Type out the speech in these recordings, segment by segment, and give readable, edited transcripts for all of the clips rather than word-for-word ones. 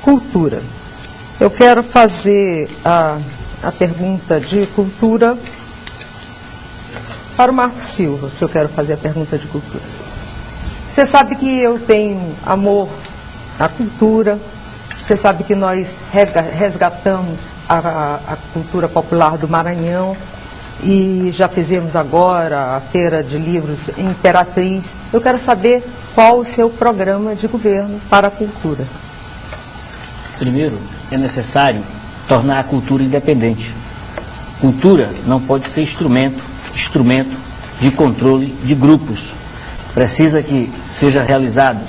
cultura. Eu quero fazer a pergunta de cultura para o Marcos Silva, que eu quero fazer a pergunta de cultura. Você sabe que eu tenho amor à cultura, você sabe que nós resgatamos a cultura popular do Maranhão e já fizemos agora a Feira de Livros em Imperatriz. Eu quero saber qual o seu programa de governo para a cultura. Primeiro, é necessário tornar a cultura independente. Cultura não pode ser instrumento de controle de grupos. Precisa que seja realizado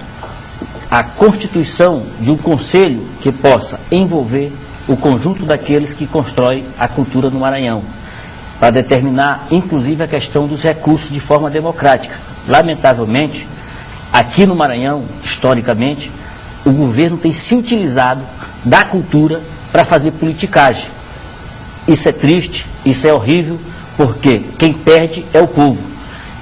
a constituição de um conselho que possa envolver o conjunto daqueles que constroem a cultura no Maranhão, para determinar, inclusive, a questão dos recursos de forma democrática. Lamentavelmente, aqui no Maranhão, historicamente, o governo tem se utilizado da cultura para fazer politicagem. Isso é triste, isso é horrível, porque quem perde é o povo.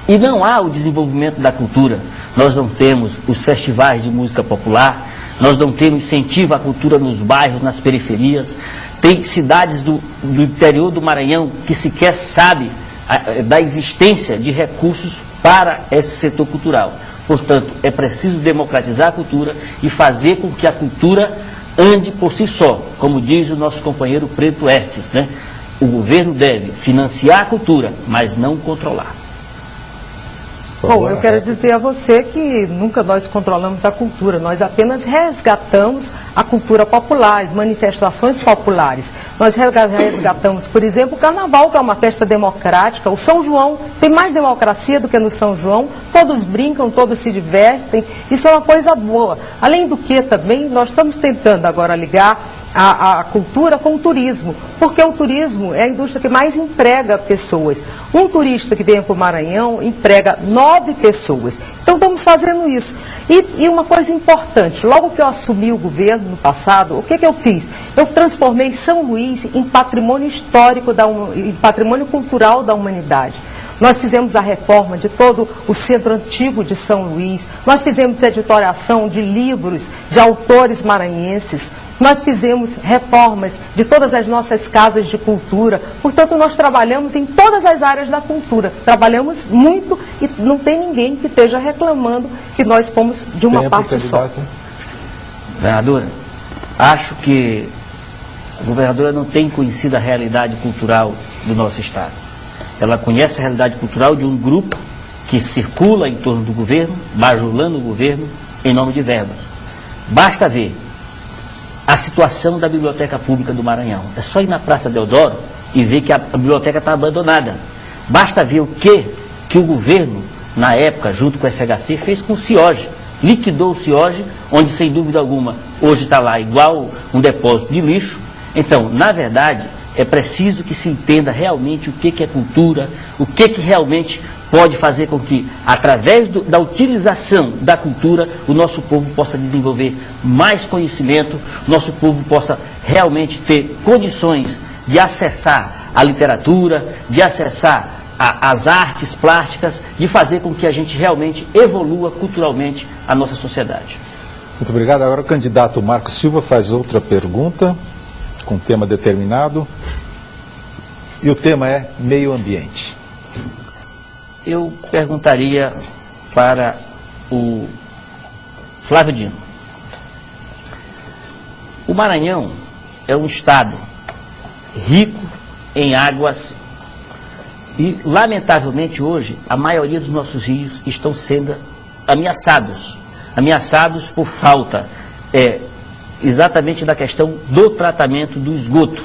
E não há o desenvolvimento da cultura. Nós não temos os festivais de música popular, nós não temos incentivo à cultura nos bairros, nas periferias. Tem cidades do interior do Maranhão que sequer sabe da existência de recursos para esse setor cultural. Portanto, é preciso democratizar a cultura e fazer com que a cultura ande por si só, como diz o nosso companheiro Preto Hertes, né? O governo deve financiar a cultura, mas não controlar. Bom, eu quero dizer a você que nunca nós controlamos a cultura, nós apenas resgatamos a cultura popular, as manifestações populares. Nós resgatamos, por exemplo, o Carnaval, que é uma festa democrática, o São João, tem mais democracia do que no São João, todos brincam, todos se divertem, isso é uma coisa boa. Além do que também, nós estamos tentando agora ligar a cultura com o turismo, porque o turismo é a indústria que mais emprega pessoas. Um turista que vem para o Maranhão emprega 9 pessoas. Então estamos fazendo isso. E uma coisa importante, logo que eu assumi o governo no passado, o que eu fiz? Eu transformei São Luís em patrimônio histórico, em patrimônio cultural da humanidade. Nós fizemos a reforma de todo o centro antigo de São Luís, nós fizemos editoriação de livros de autores maranhenses, nós fizemos reformas de todas as nossas casas de cultura, portanto nós trabalhamos em todas as áreas da cultura, trabalhamos muito e não tem ninguém que esteja reclamando que nós fomos de uma parte só. Governadora, acho que a governadora não tem conhecido a realidade cultural do nosso estado. Ela conhece a realidade cultural de um grupo que circula em torno do governo, bajulando o governo em nome de verbas. Basta ver a situação da Biblioteca Pública do Maranhão. É só ir na Praça Deodoro e ver que a biblioteca está abandonada. Basta ver o que o governo, na época, junto com o FHC, fez com o CIOG. Liquidou o CIOG, onde, sem dúvida alguma, hoje está lá igual um depósito de lixo. Então, na verdade, é preciso que se entenda realmente o que é cultura, o que realmente pode fazer com que, através da utilização da cultura, o nosso povo possa desenvolver mais conhecimento, o nosso povo possa realmente ter condições de acessar a literatura, de acessar as artes plásticas, de fazer com que a gente realmente evolua culturalmente a nossa sociedade. Muito obrigado. Agora o candidato Marcos Silva faz outra pergunta, com tema determinado, e o tema é meio ambiente. Eu perguntaria para o Flávio Dino. O Maranhão é um estado rico em águas e, lamentavelmente, hoje, a maioria dos nossos rios estão sendo ameaçados por falta exatamente da questão do tratamento do esgoto.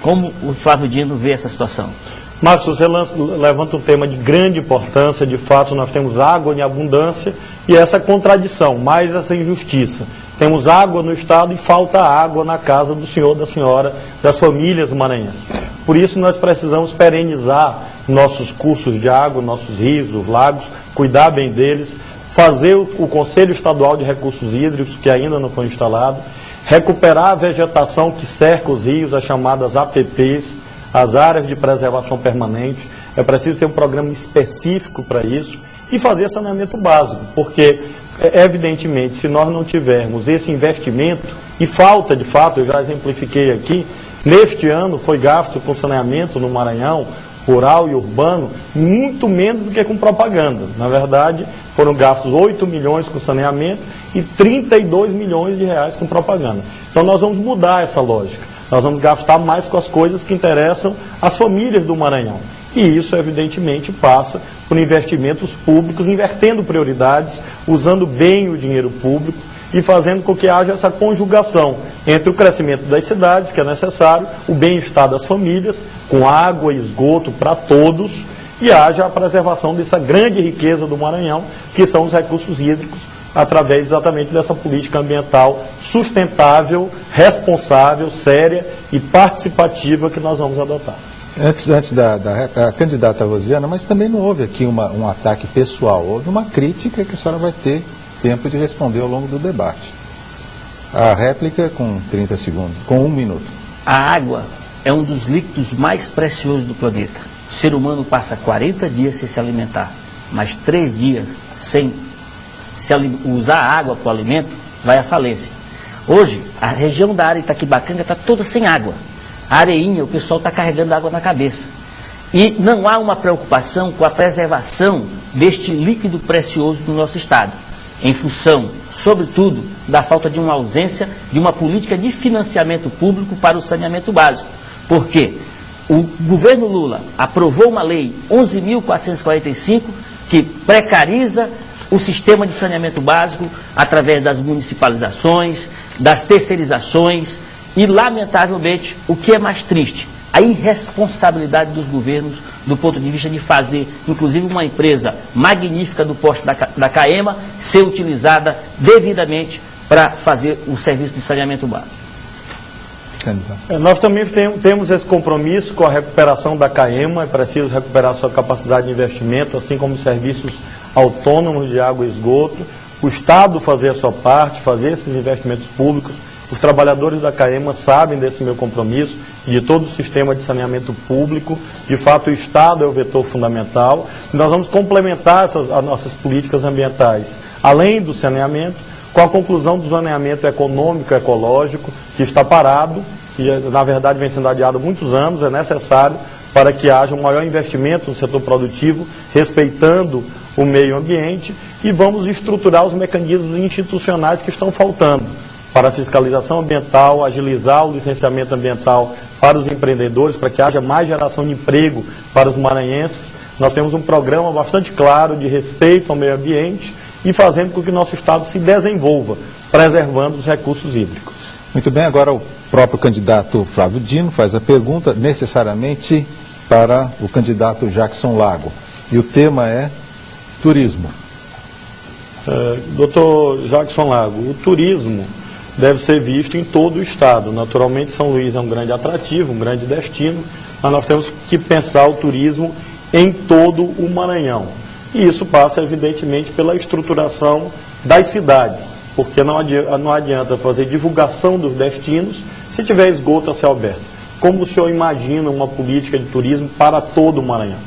Como o Flávio Dino vê essa situação? Marcos, você levanta um tema de grande importância. De fato, nós temos água em abundância e essa contradição, mais essa injustiça. Temos água no estado e falta água na casa do senhor, da senhora, das famílias maranhenses. Por isso, nós precisamos perenizar nossos cursos de água, nossos rios, os lagos, cuidar bem deles, fazer o Conselho Estadual de Recursos Hídricos, que ainda não foi instalado, recuperar a vegetação que cerca os rios, as chamadas APPs, as áreas de preservação permanente. É preciso ter um programa específico para isso e fazer saneamento básico, porque evidentemente, se nós não tivermos esse investimento, e falta de fato, eu já exemplifiquei aqui, neste ano foi gasto com saneamento no Maranhão, rural e urbano, muito menos do que com propaganda. Na verdade, foram gastos 8 milhões com saneamento e 32 milhões de reais com propaganda. Então nós vamos mudar essa lógica. Nós vamos gastar mais com as coisas que interessam às famílias do Maranhão. E isso, evidentemente, passa por investimentos públicos, invertendo prioridades, usando bem o dinheiro público e fazendo com que haja essa conjugação entre o crescimento das cidades, que é necessário, o bem-estar das famílias, com água e esgoto para todos, e haja a preservação dessa grande riqueza do Maranhão, que são os recursos hídricos, através exatamente dessa política ambiental sustentável, responsável, séria e participativa que nós vamos adotar. Antes da candidata Rosiana, mas também não houve aqui um ataque pessoal, houve uma crítica que a senhora vai ter tempo de responder ao longo do debate. A réplica com 30 segundos, com 1 minuto. A água é um dos líquidos mais preciosos do planeta. O ser humano passa 40 dias sem se alimentar, mas 3 dias sem usar a água para o alimento, vai à falência. Hoje, a região da área Itaquibacanga está toda sem água. A areinha, o pessoal está carregando água na cabeça. E não há uma preocupação com a preservação deste líquido precioso no nosso estado, em função, sobretudo, da falta de uma ausência de uma política de financiamento público para o saneamento básico. Por quê? O governo Lula aprovou uma lei 11.445 que precariza o sistema de saneamento básico através das municipalizações, das terceirizações e, lamentavelmente, o que é mais triste, a irresponsabilidade dos governos do ponto de vista de fazer, inclusive, uma empresa magnífica do porte da CAEMA ser utilizada devidamente para fazer o serviço de saneamento básico. Nós também temos esse compromisso com a recuperação da CAEMA, é preciso recuperar sua capacidade de investimento, assim como os serviços autônomos de água e esgoto, o Estado fazer a sua parte, fazer esses investimentos públicos. Os trabalhadores da CAEMA sabem desse meu compromisso, de todo o sistema de saneamento público. De fato, o Estado é o vetor fundamental. E nós vamos complementar as nossas políticas ambientais, além do saneamento, com a conclusão do saneamento econômico e ecológico, que está parado, que na verdade vem sendo adiado há muitos anos, é necessário para que haja um maior investimento no setor produtivo, respeitando o meio ambiente, e vamos estruturar os mecanismos institucionais que estão faltando para a fiscalização ambiental, agilizar o licenciamento ambiental para os empreendedores, para que haja mais geração de emprego para os maranhenses. Nós temos um programa bastante claro de respeito ao meio ambiente e fazendo com que o nosso Estado se desenvolva, preservando os recursos hídricos. Muito bem, agora o próprio candidato Flávio Dino faz a pergunta necessariamente para o candidato Jackson Lago. E o tema é turismo. Doutor Jackson Lago, o turismo deve ser visto em todo o estado. Naturalmente, São Luís é um grande atrativo, um grande destino, mas nós temos que pensar o turismo em todo o Maranhão. E isso passa, evidentemente, pela estruturação das cidades, porque não adianta fazer divulgação dos destinos se tiver esgoto a céu aberto. Como o senhor imagina uma política de turismo para todo o Maranhão?